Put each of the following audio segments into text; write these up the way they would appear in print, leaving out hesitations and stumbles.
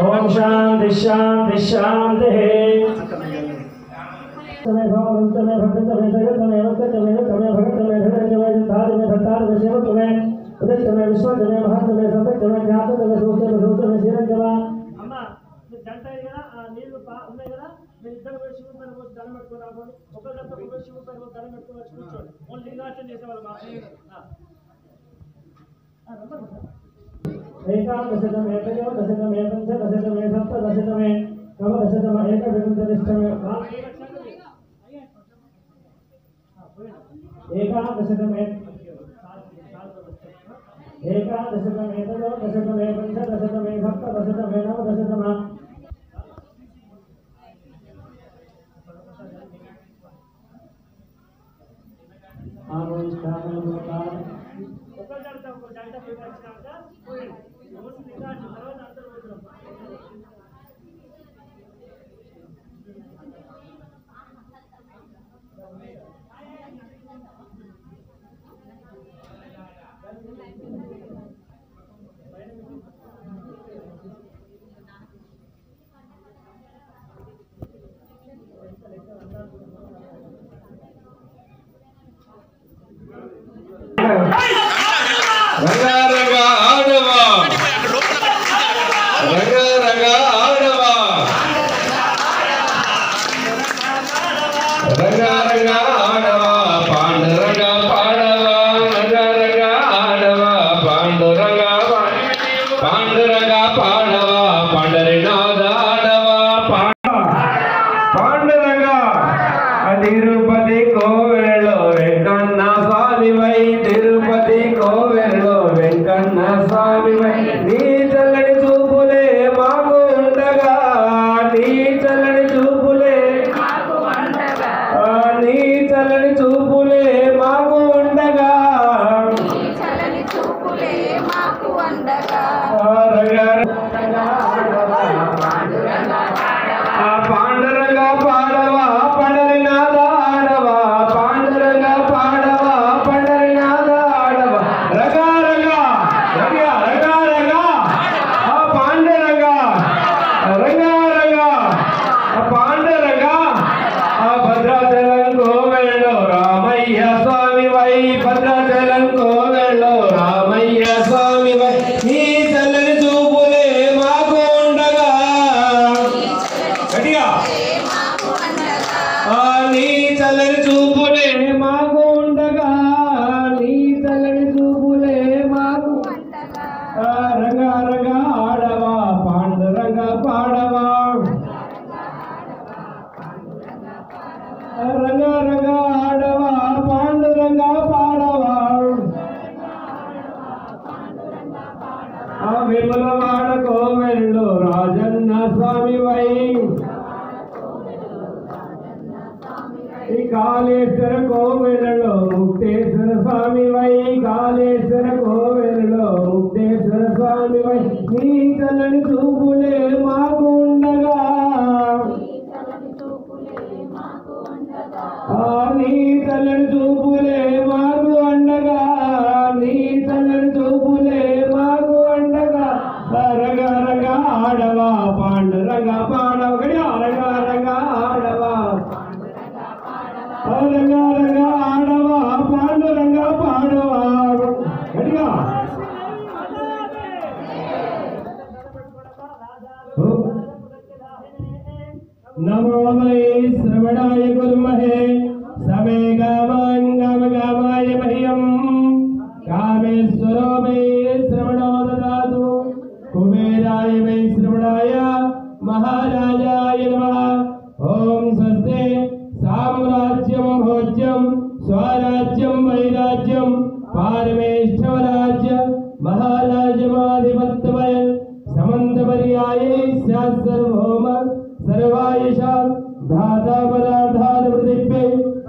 ओम शांति शांति शांति। Kaleshwar Covello Mukteshwar स्वामी वै Kaleshwar Covello Mukteshwar स्वामी वै नी चलनि चूपुले माकु उंडगा नी चलनि चूपुले माकु अंडगा नी चलनि चूपुले माकु अंडगा रग रग आडवा पांडुरंग पाडव गडिया रग रग आडवा रंग रंग आडवा पांडुरंग पाडवा गडिया नमो मये श्रवणाय गुरुमहे समे गामांगम गामाय मह्यम कामेश्वरो मे श्रवणो ददातु कुबेराय मे श्रवणाय महाराजाय नमः। ओम स्वस्ते साम्राज्यं भोज्यं स्वराज्यं वैराज्यं पारमेष्ठवराज्य महाराजमाधिपत्यमय समन्तपर्याये स्यात् सर्वभौम सर्वायशा धाता पराधार प्रतिभे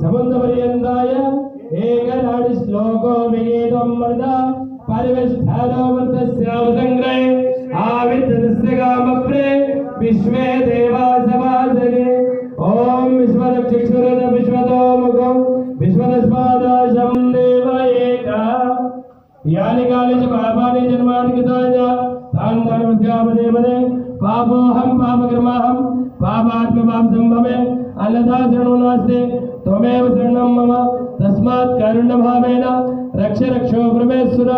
समन्तपर्यन्ताय एकनाडि श्लोको विगीतं मर्दा परिवेष्ठानो वर्तस्यावसङ्ग्रहे आविद्यस्य कामप्रे विश्वे देवा सभासगे ओम विश्वदक्षिणुरद विश्वतो मुखो विश्वद तस्मादाशं देव एका यानि कानि च पापानि जन्मानि कृतानि तानि धर्मस्यापदे पदे पापोऽहं पापकर्माहं पापात्मपाप संभवे अन्यथा शरणो नास्ति त्वमेव शरणं मम तस्मात् कारुण्यभावेन रक्ष रक्षो परमेश्वर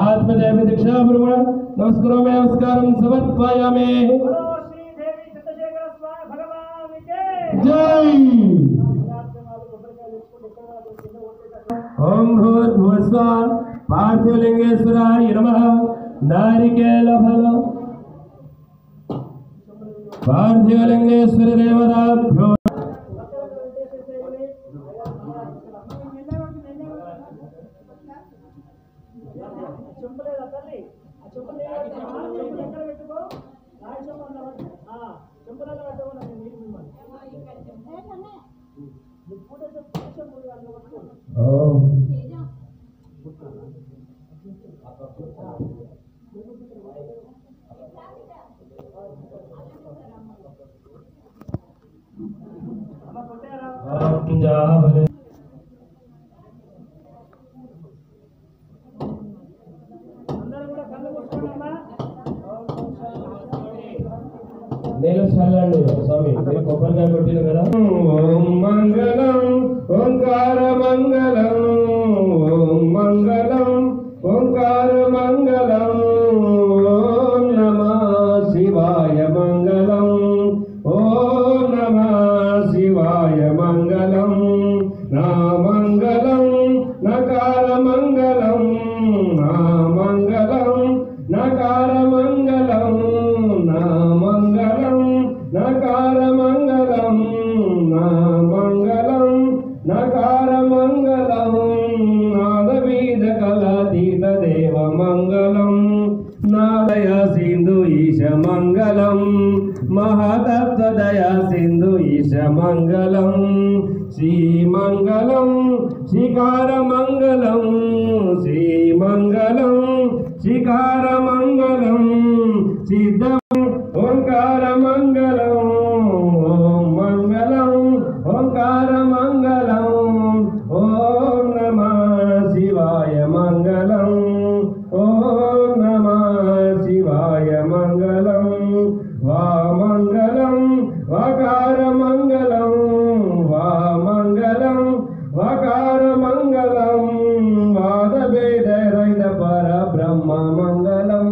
आत्मदेव दीक्षा ब्रह्मण नमस्कारं समर्पयामि जय ओम भूर्भुवस्सुवः पार्थिवलिंगेश्वराय नमः नारिकेलफल पार्थिवलिंगेश्वर देवताभ्यो నేను చల్లండి స్వామి మీరు కొబ్బరికాయ కొట్టిన కదా ఓం మంగళం ఓంకార మంగళం ఓం మంగళం ఓంకార మంగళం ఓం నమః శివాయ మంగళం ఓం నమః శివాయ మంగళం నా మంగళం నకార మంగళం నా మంగళం నకార మంగళం నా మంగళం నకార మంగళం నా మంగళం నకార మంగళం నాదవీద కళాతీత దేవ మంగళం నాదయ సింధు ఈశ మంగళం మహాతత్వదయ సింధు ఈశ మంగళం శ్రీమంగళం శ్రీకార మంగళం శ్రీమంగళం శ్రీకార మంగళం సిద్ధ ఓంకార మంగళం ఓం మంగళం ఓంకార మంగళం ఓం నమః శివాయ మంగళం ఓం నమః శివాయ మంగళం వా మంగళం వకార మంగళం వా మంగళం వకార మంగళం వాదభేద రహిత పర బ్రహ్మ మంగళం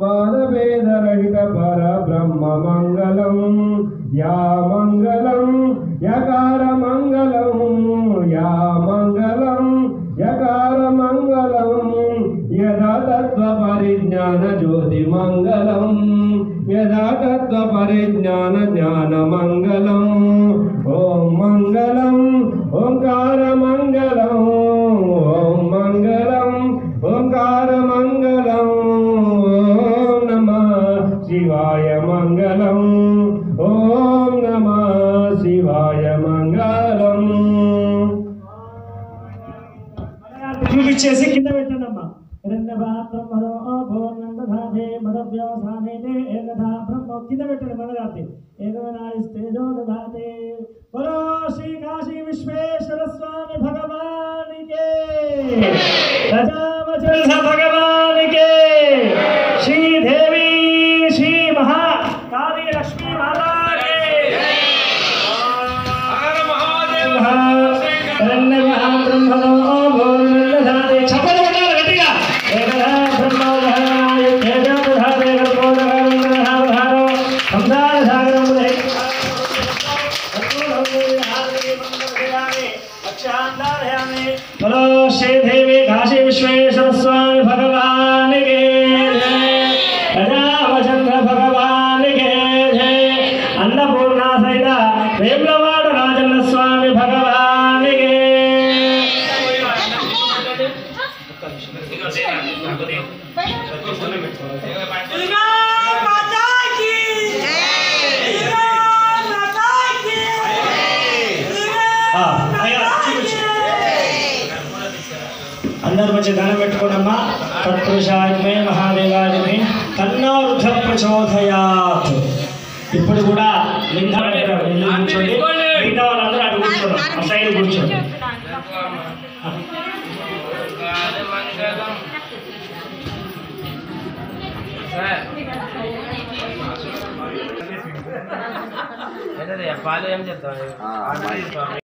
వాదభేద రహిత పర బ్రహ్మ మంగళం యా మంగళం యకార మంగళం యా మంగళం యకార మంగళం యదా తత్వ పరిజ్ఞాన జ్యోతి మంగళం యదా తత్వ పరిజ్ఞాన జ్ఞాన మంగళం ఓం మంగళం ఓంకార మంగళం ఓం మంగళం ఓంకార మంగళం ఓం నమః శివాయ మంగళం ఓం నమః శివాయ మంగళం చూపించేసి కింద పెట్టండి అమ్మా కింద పెట్టండి మదరాతి ఏకనాయిస్తేజో దధాతే బలో శ్రీ కాశీ విశ్వేశ్వర స్వామి భగవానికే రాజామచంద్ర భగవానికే శ్రీదేవి శ్రీ మహా కాళీ లక్ష్మీ మాతాకే श्रीदेवी काशी विश्वेश्वर स्वामी भगवान के रामचंद्र भगवान के अन्नपूर्णा सहित वेम्लवाड़ राजन्न स्वामी भगवान के అందరూ మంచి ధనం పెట్టుకోనమ్మా తత్పురుషాజ్మే మహాదేవాజ్మే తన్నో రుద్ర ప్రచోదయాత్. ఇప్పుడు కూడా లింగం కూర్చోండి, మిగతా వాళ్ళందరూ అడుగుతున్నారు. కూర్చోండి, ఆ సైడ్ కూర్చోండి. పాలు ఏం చెప్తాను